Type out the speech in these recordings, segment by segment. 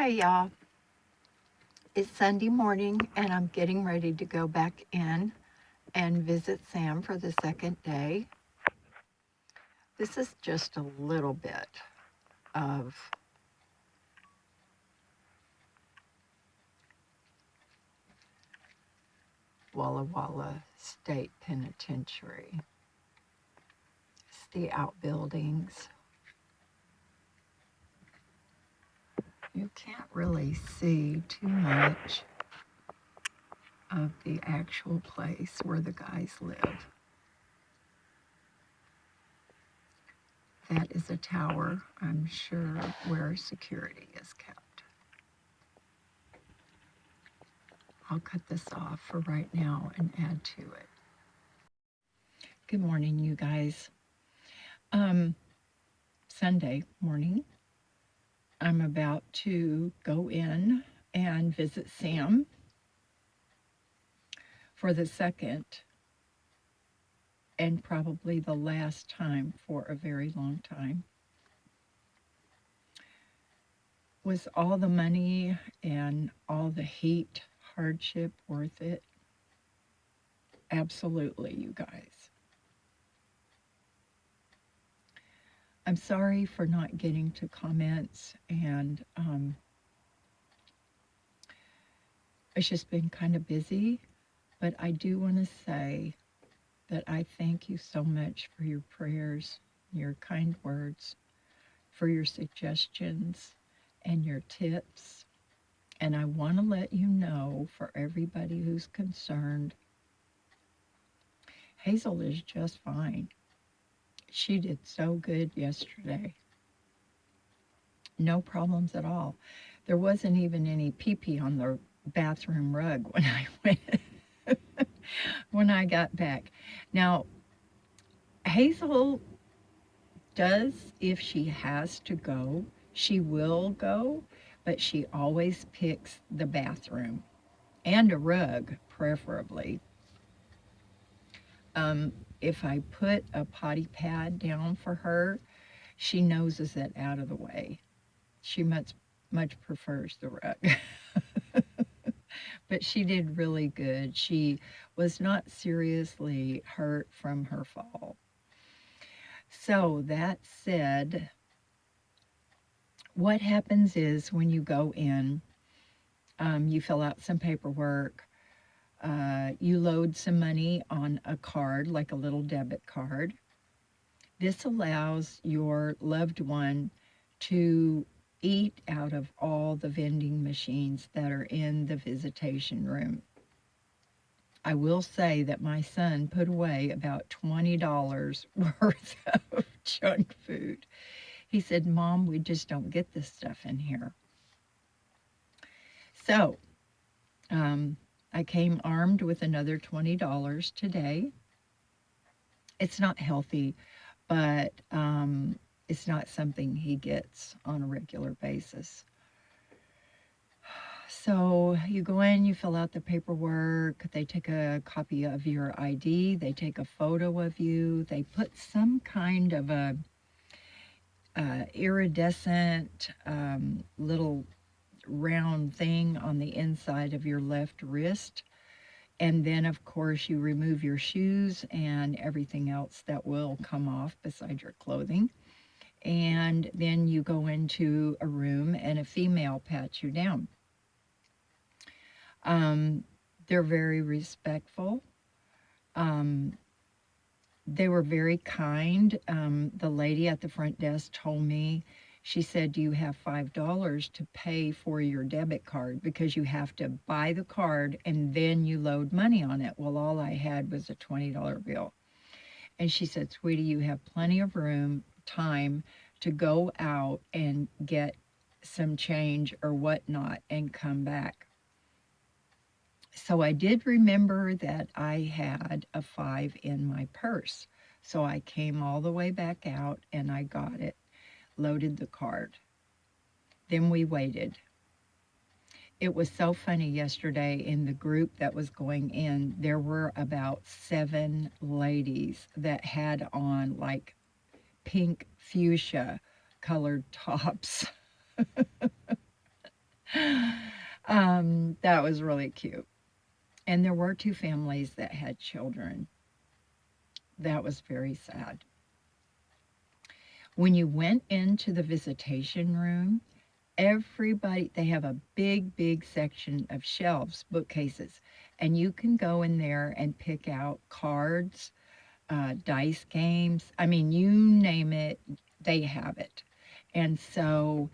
Hey y'all, it's Sunday morning and I'm getting ready to go back in and visit Sam for the second day. This is just a little bit of Walla Walla State Penitentiary. It's the outbuildings. You can't really see too much of the actual place where the guys live. That is a tower, I'm sure, where security is kept. I'll cut this off for right now and add to it. Good morning, you guys. Sunday morning, I'm about to go in and visit Sam for the second and probably the last time for a very long time. Was all the money and all the heat, hardship worth it? Absolutely, you guys. I'm sorry for not getting to comments, and it's just been kind of busy, but I do want to say that I thank you so much for your prayers, your kind words, for your suggestions and your tips. And I want to let you know, for everybody who's concerned, Hazel is just fine. She did so good yesterday. No problems at all. There wasn't even any pee-pee on the bathroom rug when I went when I got back. Now, Hazel does, if she has to go, she will go, but she always picks the bathroom and a rug, preferably. If I put a potty pad down for her, she noses it out of the way. She much prefers the rug. But she did really good. She was not seriously hurt from her fall. So that said, what happens is when you go in, you fill out some paperwork, you load some money on a card, like a little debit card. This allows your loved one to eat out of all the vending machines that are in the visitation room. I will say that my son put away about $20 worth of junk food. He said, "Mom, we just don't get this stuff in here." So I came armed with another $20 today. It's not healthy, but it's not something he gets on a regular basis. So you go in, you fill out the paperwork, they take a copy of your ID, they take a photo of you, they put some kind of a iridescent little round thing on the inside of your left wrist. And then, of course, you remove your shoes and everything else that will come off beside your clothing. And then you go into a room and a female pats you down. They're very respectful. Um, they were very kind. The lady at the front desk told me, she said, "Do you have $5 to pay for your debit card? Because you have to buy the card and then you load money on it." Well, all I had was a $20 bill. And she said, "Sweetie, you have plenty of time to go out and get some change or whatnot and come back." So I did remember that I had a 5 in my purse. So I came all the way back out and I got it, loaded the card. Then we waited. It was so funny yesterday in the group that was going in, there were about 7 ladies that had on like pink fuchsia colored tops. That was really cute. And there were two families that had children. That was very sad. When you went into the visitation room, everybody, they have a big, big section of shelves, bookcases, and you can go in there and pick out cards, dice games. I mean, you name it, they have it. And so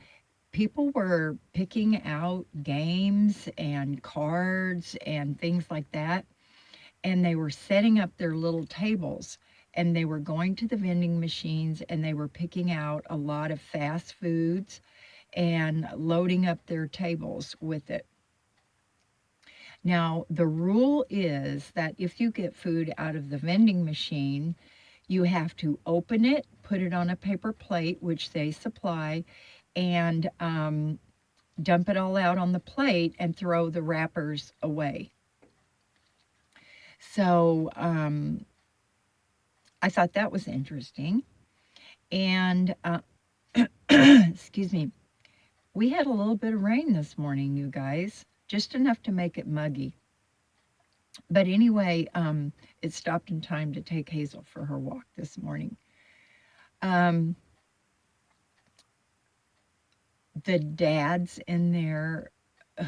people were picking out games and cards and things like that, and they were setting up their little tables, and they were going to the vending machines, and they were picking out a lot of fast foods and loading up their tables with it. Now, the rule is that if you get food out of the vending machine, you have to open it, put it on a paper plate, which they supply, and dump it all out on the plate and throw the wrappers away. So I thought that was interesting. And excuse me, we had a little bit of rain this morning, you guys, just enough to make it muggy. But anyway, it stopped in time to take Hazel for her walk this morning. Um, the dads in there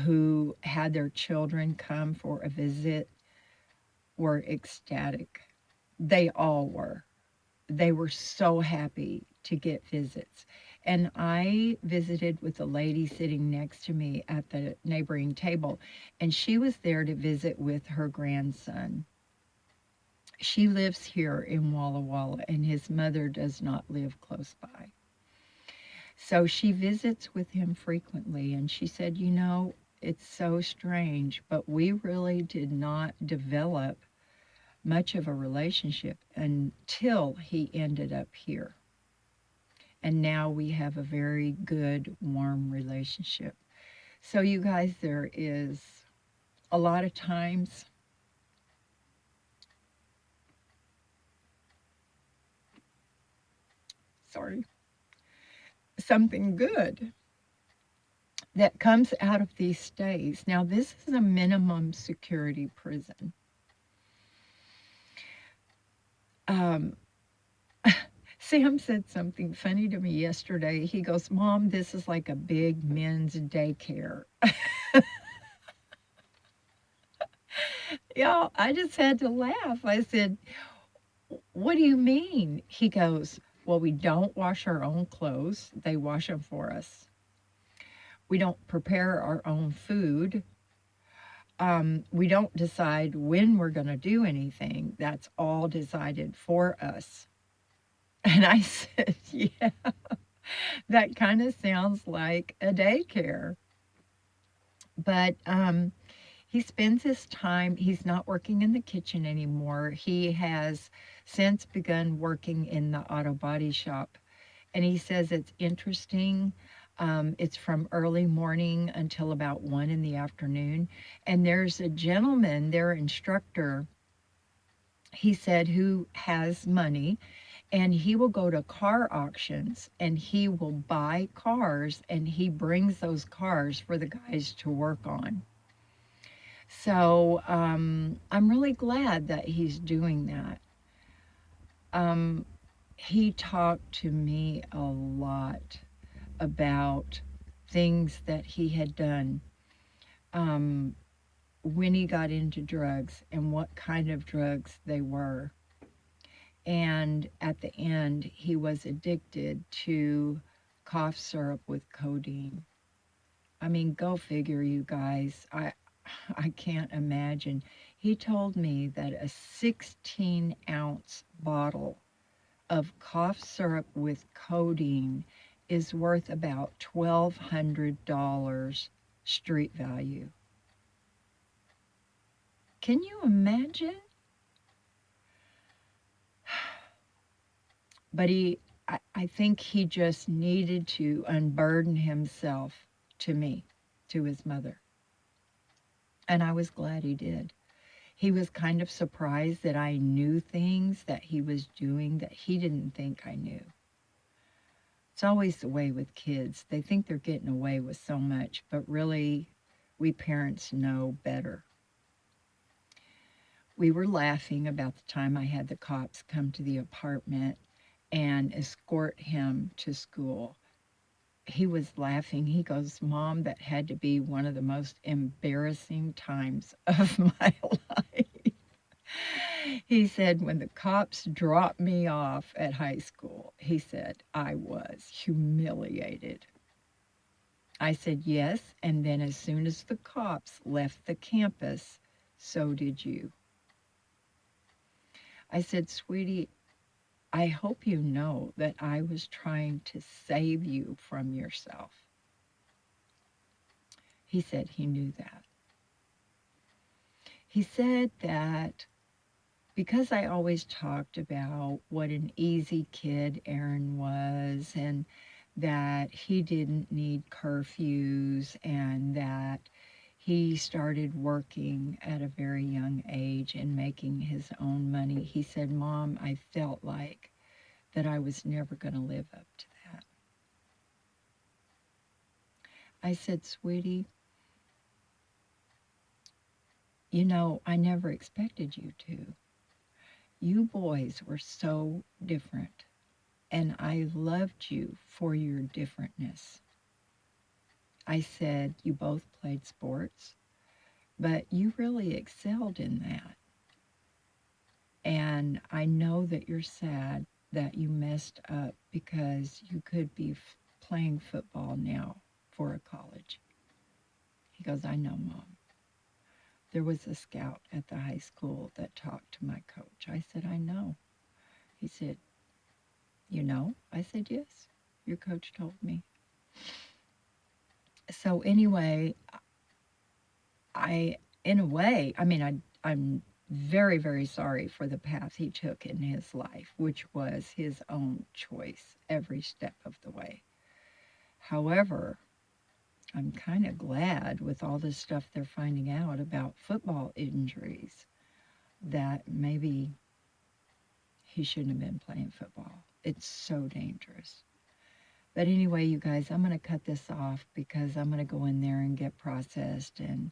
who had their children come for a visit were ecstatic. They all were. They were so happy to get visits. And I visited with a lady sitting next to me at the neighboring table, and she was there to visit with her grandson. She lives here in Walla Walla, and his mother does not live close by. So she visits with him frequently, and she said, you know, it's so strange, but we really did not develop much of a relationship until he ended up here. And now we have a very good, warm relationship. So, you guys, there is a lot of times, sorry, something good that comes out of these stays. Now, this is a minimum security prison. Um, Sam said something funny to me yesterday. He goes, Mom, this is like a big men's daycare. Y'all, I just had to laugh. I said, what do you mean? He goes, well, we don't wash our own clothes, they wash them for us. We don't prepare our own food. We don't decide when we're going to do anything. That's all decided for us. And I said, yeah, that kind of sounds like a daycare. But he spends his time, he's not working in the kitchen anymore. He has since begun working in the auto body shop. And he says it's interesting. It's from early morning until about 1 in the afternoon. And there's a gentleman, their instructor, he said, who has money, and he will go to car auctions and he will buy cars and he brings those cars for the guys to work on. So I'm really glad that he's doing that. He talked to me a lot about things that he had done um, when he got into drugs and what kind of drugs they were. And at the end, he was addicted to cough syrup with codeine. I mean, go figure, you guys. I can't imagine. He told me that a 16-ounce bottle of cough syrup with codeine is worth about $1,200 street value. Can you imagine? But I think he just needed to unburden himself to me, to his mother. And I was glad he did. He was kind of surprised that I knew things that he was doing that he didn't think I knew. It's always the way with kids. They think they're getting away with so much, but really, we parents know better. We were laughing about the time I had the cops come to the apartment and escort him to school. He was laughing. He goes, Mom, that had to be one of the most embarrassing times of my life. He said, when the cops dropped me off at high school, he said, I was humiliated. I said, yes, and then as soon as the cops left the campus, so did you. I said, sweetie, I hope you know that I was trying to save you from yourself. He said he knew that. He said that because I always talked about what an easy kid Aaron was, and that he didn't need curfews, and that he started working at a very young age and making his own money. He said, Mom, I felt like that I was never going to live up to that. I said, sweetie, you know, I never expected you to. You boys were so different, and I loved you for your differentness. I said, you both played sports, but you really excelled in that. And I know that you're sad that you messed up because you could be playing football now for a college. He goes, I know, Mom. There was a scout at the high school that talked to my coach. I said, I know. He said, you know? I said, yes. Your coach told me. So anyway, in a way, I'm very, very sorry for the path he took in his life, which was his own choice every step of the way. However, I'm kind of glad with all this stuff they're finding out about football injuries that maybe he shouldn't have been playing football. It's so dangerous. But anyway, you guys, I'm going to cut this off because I'm going to go in there and get processed and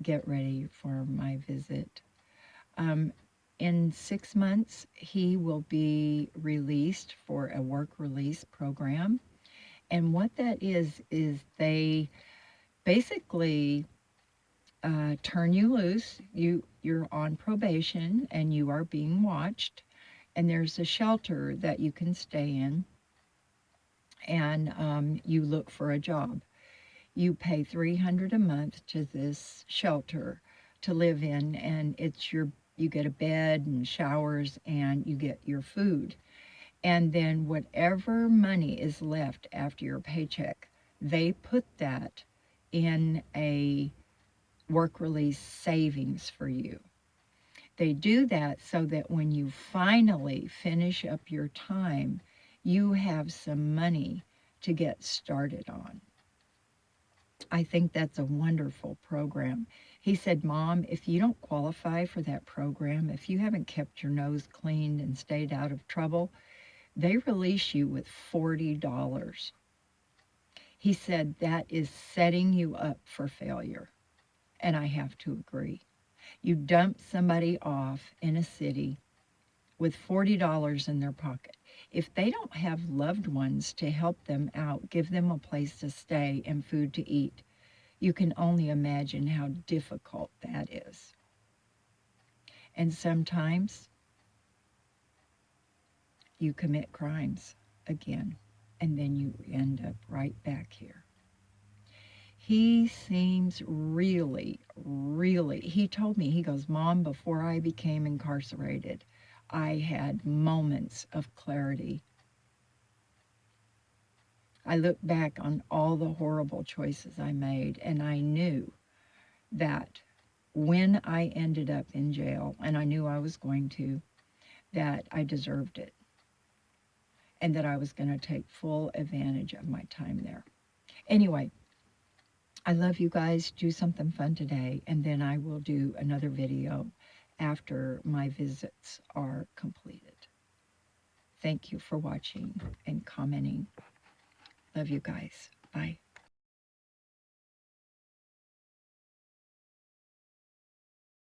get ready for my visit. Um, in 6 months, he will be released for a work release program. And what that is they basically turn you loose. You're on probation and you are being watched. And there's a shelter that you can stay in, and you look for a job. You pay $300 a month to this shelter to live in, and you get a bed and showers, and you get your food. And then whatever money is left after your paycheck, they put that in a work release savings for you. They do that so that when you finally finish up your time, you have some money to get started on. I think that's a wonderful program. He said, Mom, if you don't qualify for that program, if you haven't kept your nose cleaned and stayed out of trouble, they release you with $40. He said that is setting you up for failure. And I have to agree. You dump somebody off in a city with $40 in their pocket. If they don't have loved ones to help them out, give them a place to stay and food to eat, you can only imagine how difficult that is. And sometimes you commit crimes again, and then you end up right back here. He seems really, really, he told me, he goes, Mom, before I became incarcerated, I had moments of clarity. I look back on all the horrible choices I made, and I knew that when I ended up in jail, and I knew I was going to, that I deserved it, and that I was going to take full advantage of my time there. Anyway, I love you guys. Do something fun today, and then I will do another video after my visits are completed. Thank you for watching and commenting. Love you guys. Bye.